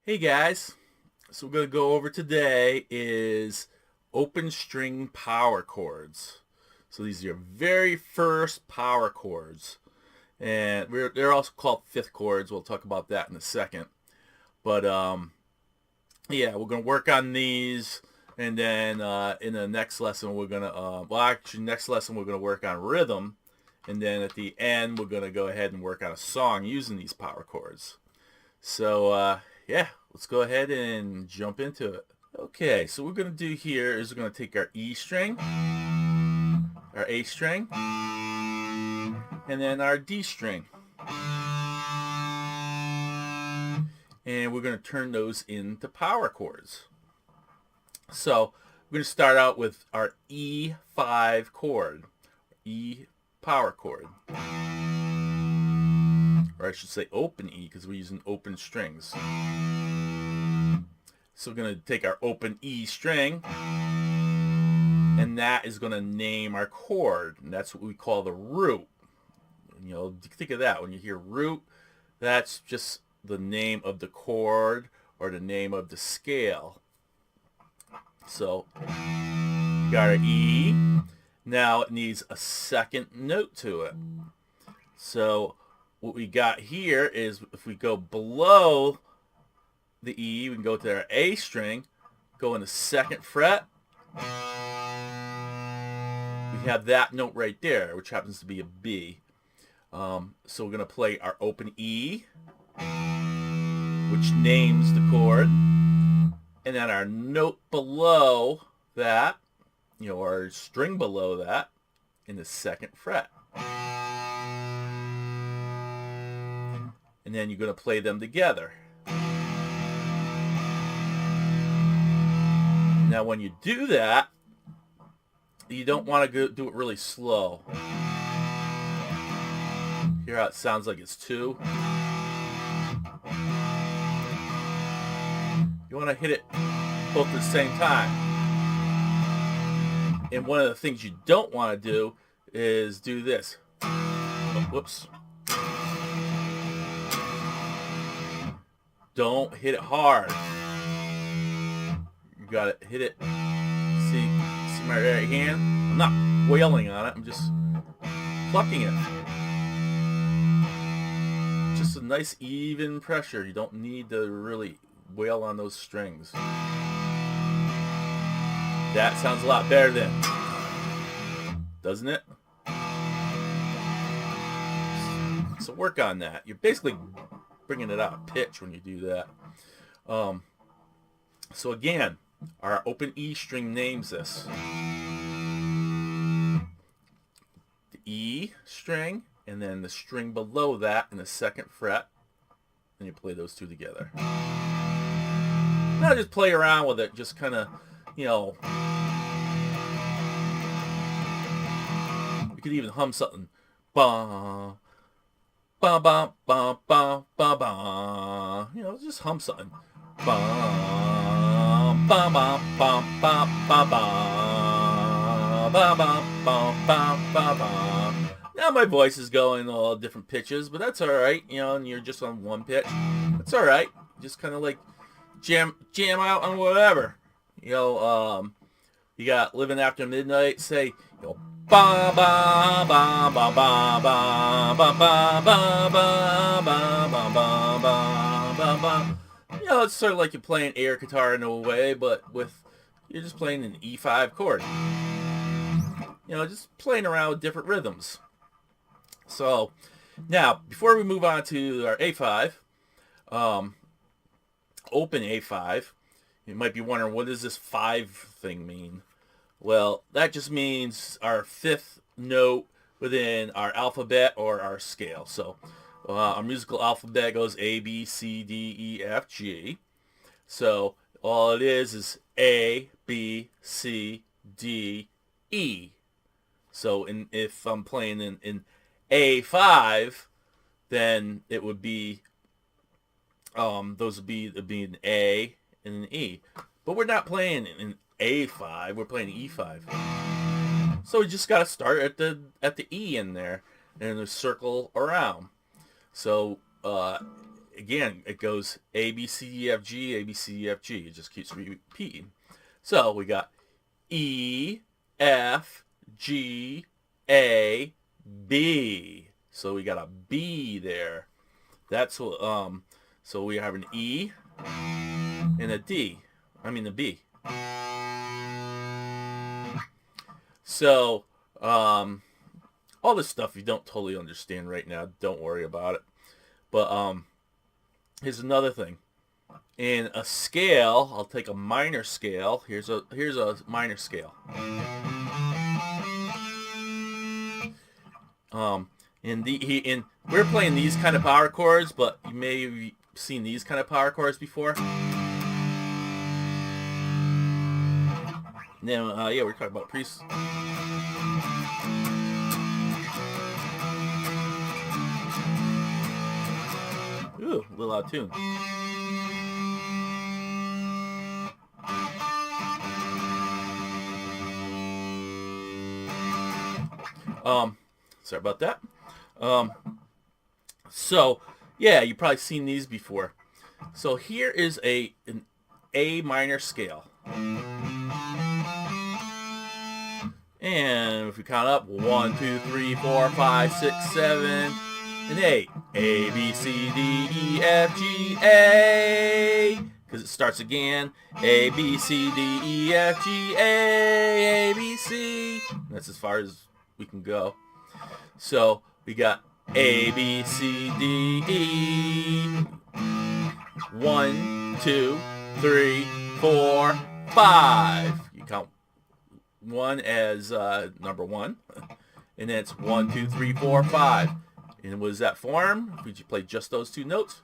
Hey guys, so we're going to go over today is open string power chords. So these are your very first power chords. And they're also called fifth chords. We'll talk about that in a second. But yeah, we're going to work on these. And then in the next lesson, we're going to, next lesson we're going to work on rhythm. And then at the end, we're going to go ahead and work on a song using these power chords. So yeah, let's go ahead and jump into it. Okay, so what we're going to do here is we're going to take our E string, our A string, and then our D string. And we're going to turn those into power chords. So we're going to start out with our E5 chord, E power chord. Or I should say open E because we're using open strings. So we're going to take our open E string, and that is going to name our chord, and that's what we call the root. You know, think of that. When you hear root, that's just the name of the chord or the name of the scale. So you got our E. Now it needs a second note to it. So what we got here is if we go below the E, we can go to our A string, go in the second fret. We have that note right there, which happens to be a B. So we're going to play our open E, which names the chord. And then our note below that, you know, our string below that, in the second fret. And then you're going to play them together. Now when you do that, you don't want to do it really slow. Hear how it sounds like it's two? You want to hit it both at the same time. And one of the things you don't want to do is do this. Oh, whoops. Don't hit it hard. You gotta hit it. See my right hand? I'm not wailing on it. I'm just plucking it. Just a nice even pressure. You don't need to really wail on those strings. That sounds a lot better then, doesn't it? So work on that. You're basically bringing it out of pitch when you do that. So again, our open E string names this. The E string, and then the string below that in the second fret. And you play those two together. Now just play around with it, just kind of, you know. You could even hum something. Ba, ba, ba, ba, ba, ba, ba. You know, just hum something. Ba, ba, ba, ba, ba, ba, ba, ba, ba, ba, ba, ba. Now my voice is going all different pitches, but that's all right. You know, and you're just on one pitch. That's all right. Just kind of like jam out on whatever. You know, you got Living After Midnight. Say, you know, ba ba ba ba ba ba ba ba ba ba ba ba ba ba. You know, it's sort of like you're playing air guitar in a way, but you're just playing an E5 chord. You know, just playing around with different rhythms. So now, before we move on to our A5, open A5, you might be wondering, what does this 5 thing mean? Well, that just means our fifth note within our alphabet or our scale. So our musical alphabet goes A, B, C, D, E, F, G. So all it is A, B, C, D, E. So if I'm playing in A5, then it would be, those would be an A and an E. But we're not playing in A5, we're playing E5. So we just got to start at the E in there and then circle around. So again, it goes A, B, C, D, F, G, A, B, C, D, F, G. It just keeps repeating. So we got E, F, G, A, B. So we got a B there. That's what, so we have an E and a D. I mean a B. So, all this stuff you don't totally understand right now. Don't worry about it. But, here's another thing. In a scale, I'll take a minor scale. Here's a minor scale. We're playing these kind of power chords, but you may have seen these kind of power chords before. Now, yeah, we're talking about priests. Ooh, a little out of tune. Sorry about that. So, yeah, you've probably seen these before. So here is an A minor scale. And if we count up, 1, 2, 3, 4, 5, 6, 7, and 8. A, B, C, D, E, F, G, A. Because it starts again. A, B, C, D, E, F, G, A, B, C. And that's as far as we can go. So we got A, B, C, D, E. 1, 2, 3, 4, 5. You count 1 as number 1, and then it's 1, 2, 3, 4, 5. And what does that form? Would you play just those 2 notes?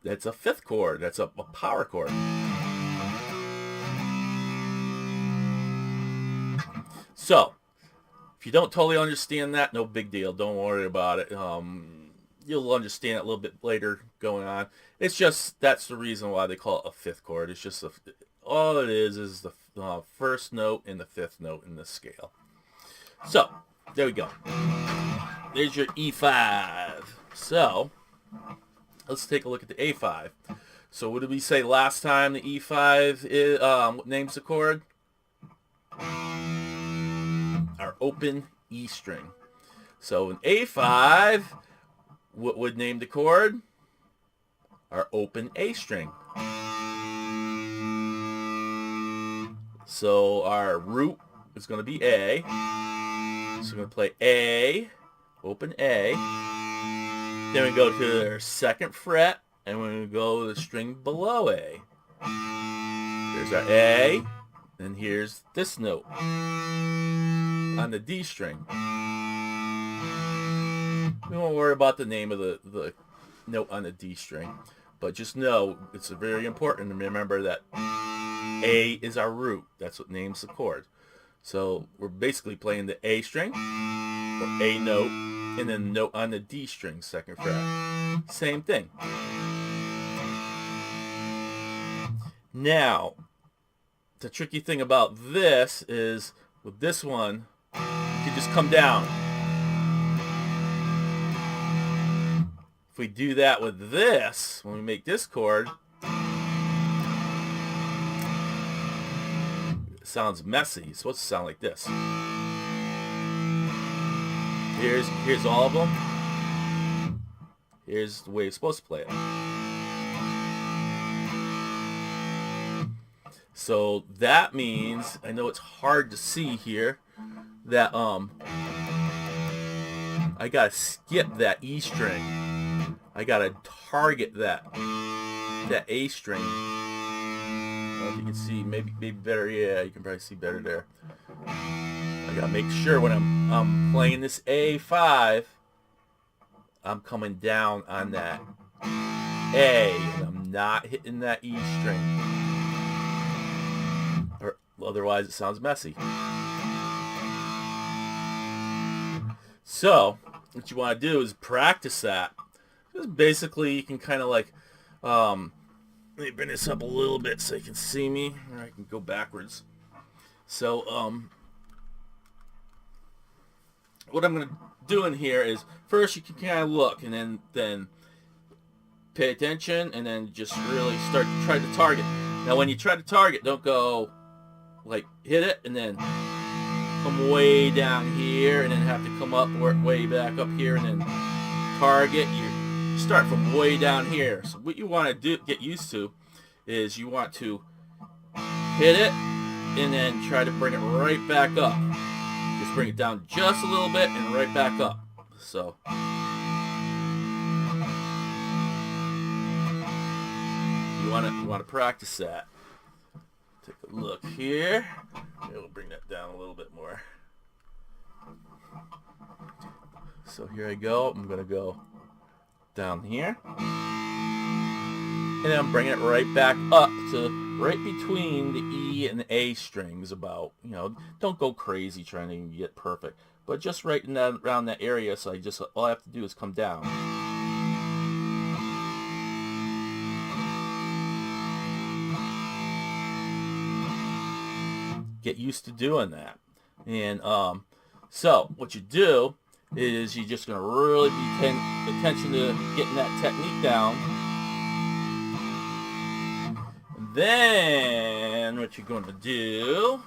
That's a 5th chord. That's a power chord. So, if you don't totally understand that, no big deal. Don't worry about it. You'll understand it a little bit later going on. It's just, that's the reason why they call it a 5th chord. It's just, all it is the 1st note and the 5th note in the scale. So, there we go. There's your E5. So, let's take a look at the A5. So, what did we say last time the E5 is, what names the chord? Our open E string. So in A5, what would name the chord? Our open A string. So our root is going to be A. So we're going to play A, open A. Then we go to our 2nd fret, and we're going to go to the string below A. Here's our A, and here's this note on the D string. We won't worry about the name of the note on the D string, but just know it's very important to remember that A is our root. That's what names the chord. So we're basically playing the A string, or A note, and then the note on the D string, 2nd fret. Same thing. Now, the tricky thing about this is, with this one, you can just come down. If we do that with this, when we make this chord, it sounds messy. It's supposed to sound like this. Here's all of them. Here's the way it's supposed to play it. So that means, I know it's hard to see here, that I gotta skip that E string. I gotta target that A string. I don't know if you can see, maybe better. Yeah, you can probably see better there. I gotta make sure when I'm playing this A5, I'm coming down on that A, and I'm not hitting that E string. Or otherwise it sounds messy. So, what you want to do is practice that. Just basically, you can kind of like, let me bring this up a little bit so you can see me, or I can go backwards. So, what I'm going to doing here is first you can kind of look and then pay attention and then just really start to try to target. Now when you try to target, don't go like hit it and then come way down here and then have to come up, work way back up here and then target. You start from way down here. So what you want to do, get used to, is you want to hit it and then try to bring it right back up. Just bring it down just a little bit and right back up. So you want to practice that. Take a look here. We'll bring that down a little bit more. So here I go. I'm going to go down here. And then I'm bringing it right back up to right between the E and the A strings about, don't go crazy trying to get perfect. But just right in that, around that area, so all I have to do is come down. Get used to doing that. And so what you do is you're just going to really be paying attention to getting that technique down. And then what you're going to do,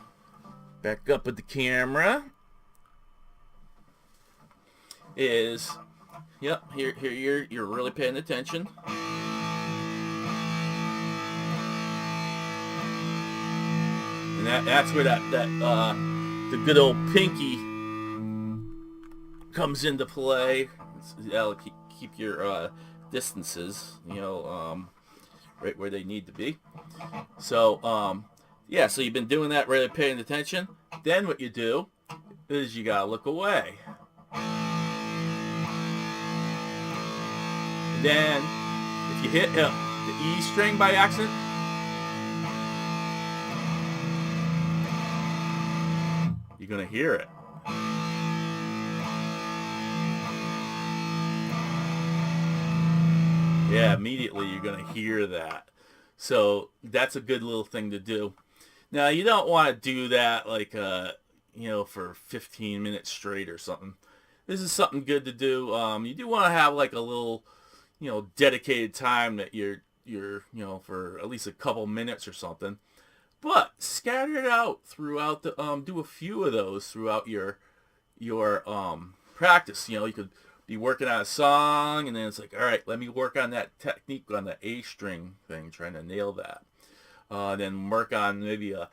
back up with the camera, is, here you're really paying attention. And that's where the good old pinky comes into play. That'll keep your distances, right where they need to be. So, yeah, so you've been doing that, really paying attention. Then what you do is you gotta look away. And then, if you hit the E string by accident, you're going to hear it. Yeah, immediately you're going to hear that. So that's a good little thing to do. Now, you don't want to do that like, for 15 minutes straight or something. This is something good to do. You do want to have like a little, dedicated time that you're, for at least a couple minutes or something. But scatter it out throughout the do a few of those throughout your practice. You could be working on a song and then it's like, all right, let me work on that technique on the A string thing, trying to nail that. Then work on maybe a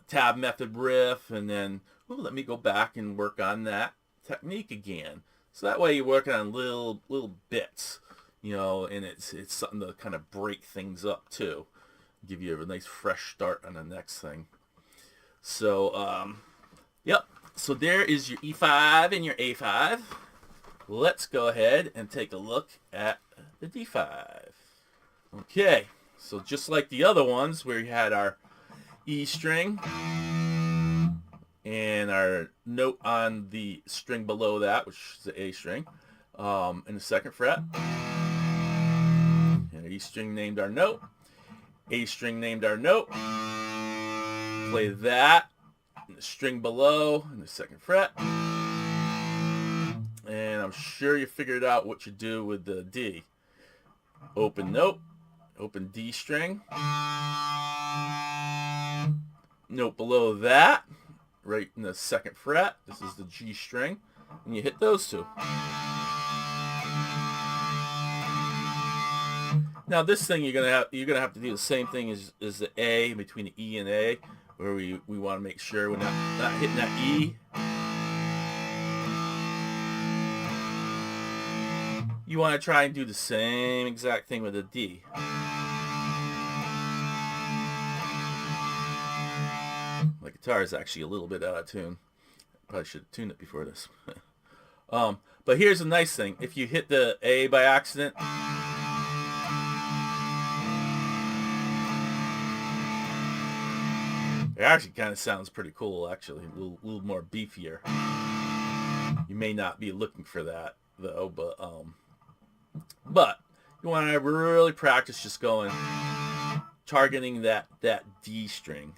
tab method riff, and then let me go back and work on that technique again. So that way you're working on little bits, and it's something to kind of break things up too. Give you a nice fresh start on the next thing. So, yep. So there is your E5 and your A5. Let's go ahead and take a look at the D5. Okay. So just like the other ones where we had our E string and our note on the string below that, which is the A string, in the second fret. And E string named our note. A string named our note. Play that in the string below in the second fret. And I'm sure you figured out what you do with the D. Open note, open D string. Note below that, right in the second fret. This is the G string. And you hit those two. Now this thing you're gonna have to do the same thing as the A, between the E and A, where we want to make sure we're not hitting that E. You want to try and do the same exact thing with the D. My guitar is actually a little bit out of tune. Probably should have tuned it before this. But here's the nice thing: if you hit the A by accident, it actually kind of sounds pretty cool, actually. A little more beefier. You may not be looking for that, though, but you want to really practice just going, targeting that D string.